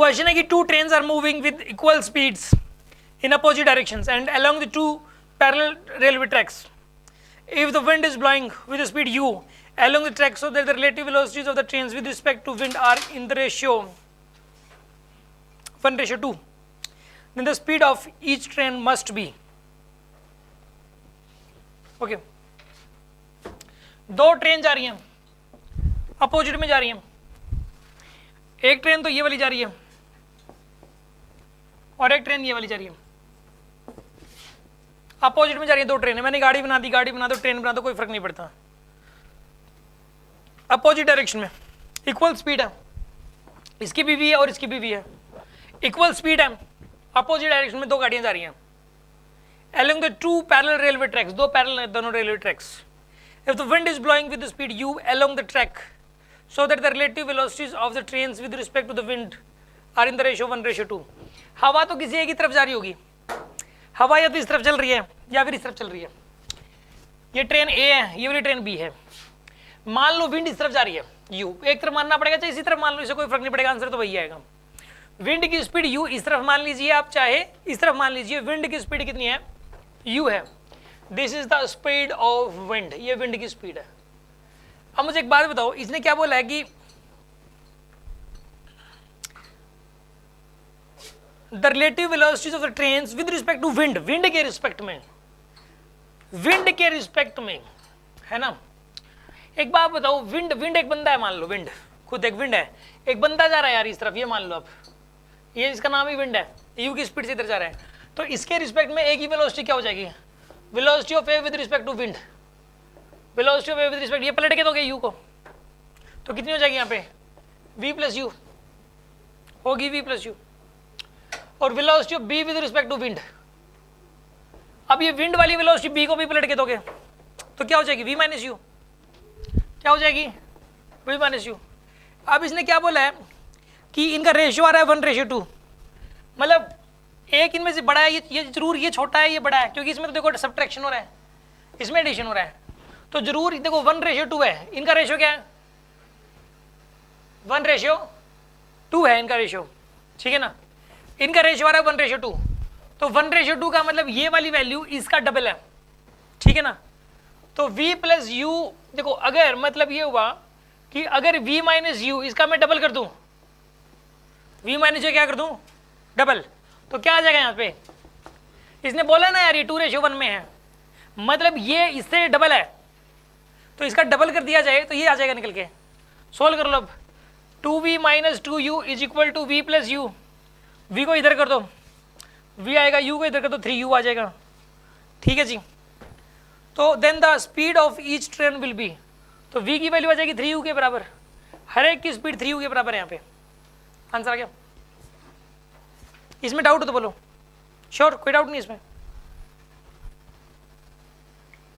Question है कि two trains are moving with equal speeds in opposite directions and along the two parallel railway tracks. If the wind is blowing with the speed u along the track, so that the relative velocities of the trains with respect to wind are in the ratio 1:2, then the speed of each train must be. Okay. दो train जा रही हैं, opposite में जा रही हैं. एक train तो ये वाली जा रही है और एक ट्रेन ये वाली जा रही है. अपोजिट में जा रही है दो ट्रेनें. मैंने गाड़ी बना दी, गाड़ी बना दो, ट्रेन बना दो, कोई फर्क नहीं पड़ता. अपोजिट डायरेक्शन में इक्वल स्पीड है, इसकी भी है और इसकी भी है. इक्वल स्पीड है, अपोजिट डायरेक्शन में दो गाड़ियां जा रही हैं. along the two parallel railway tracks, दो पैरेलल दोनों railway tracks. if the wind is blowing with the speed u along the track, so that the relative velocities of the trains with respect to the wind are in the ratio 1:2. हवा तो किसी एक ही तरफ जा रही होगी. हवा या तो इस तरफ चल रही है या फिर इस तरफ चल रही है. ये ट्रेन ए है, ये वाली ट्रेन बी है. मान लो विंड इस तरफ जा रही है u, एक तरफ मानना पड़ेगा, चाहे इसी तरफ मान लो, इससे कोई फर्क नहीं पड़ेगा, आंसर तो वही आएगा. विंड की स्पीड u इस तरफ मान लीजिए आप, चाहे इस तरफ मान लीजिए. विंड की स्पीड कितनी है? u है. This is the speed of wind, ये विंड की स्पीड है. अब मुझे एक बात बताओ, इसने क्या बोला है कि the relative velocities of the trains with respect to wind, wind के रिस्पेक्ट में, विंड के रिस्पेक्ट में, है ना. एक बात बताओ, विंड विंड एक बंदा है, मान लो विंड खुद एक विंड है, एक बंदा जा रहा है यार इस तरफ, ये मान लो आप, ये इसका नाम ही विंड है, यू की स्पीड से इधर जा रहा है, तो इसके रिस्पेक्ट में एक ही वेलोसिटी क्या हो जाएगी? Velocity of A with respect to wind, velocity of A with respect, ये पलट के दोगे यू को, तो कितनी हो जाएगी यहाँ पे? v प्लस यू होगी, v प्लस यू. और velocity of b with respect to wind, अब ये विंड वाली वेलोसिटी b को भी पलट के दोगे तो क्या हो जाएगी? v minus you. क्या हो जाएगी? v minus you. अब इसने क्या बोला है कि इनका रेशियो आ रहा है 1:2, मतलब एक इनमें से बड़ा है, ये जरूर ये छोटा है, ये बड़ा है, क्योंकि इसमें तो देखो सब्ट्रैक्शन हो रहा है, इसमें एडिशन हो रहा है, तो जरूर देखो 1:2 है. इनका रेशियो क्या है? 1:2 है इनका रेशियो, ठीक है ना. इनका रेशियो आ रहा है 1:2, तो 1:2 का मतलब ये वाली वैल्यू इसका डबल है, ठीक है ना. तो v प्लस यू, देखो अगर मतलब ये हुआ कि अगर v माइनस यू इसका मैं डबल कर दूं, v माइनस यू क्या कर दूं? डबल, तो क्या आ जाएगा यहाँ पे? इसने बोला ना यार ये 2:1 में है, मतलब ये इससे डबल है, तो इसका डबल कर दिया जाए तो ये आ जाएगा निकल के. सोल्व कर लो अब. 2v minus 2u is equal to v plus U. v को इधर कर दो, v आएगा, u को इधर कर दो, 3u आ जाएगा, ठीक है जी. तो then the speed of each train will be, तो v की वैल्यू आ जाएगी 3u के बराबर. हर एक की स्पीड 3u के बराबर है यहाँ पे. आंसर आ गया. इसमें डाउट हो तो बोलो. श्योर, कोई डाउट नहीं इसमें.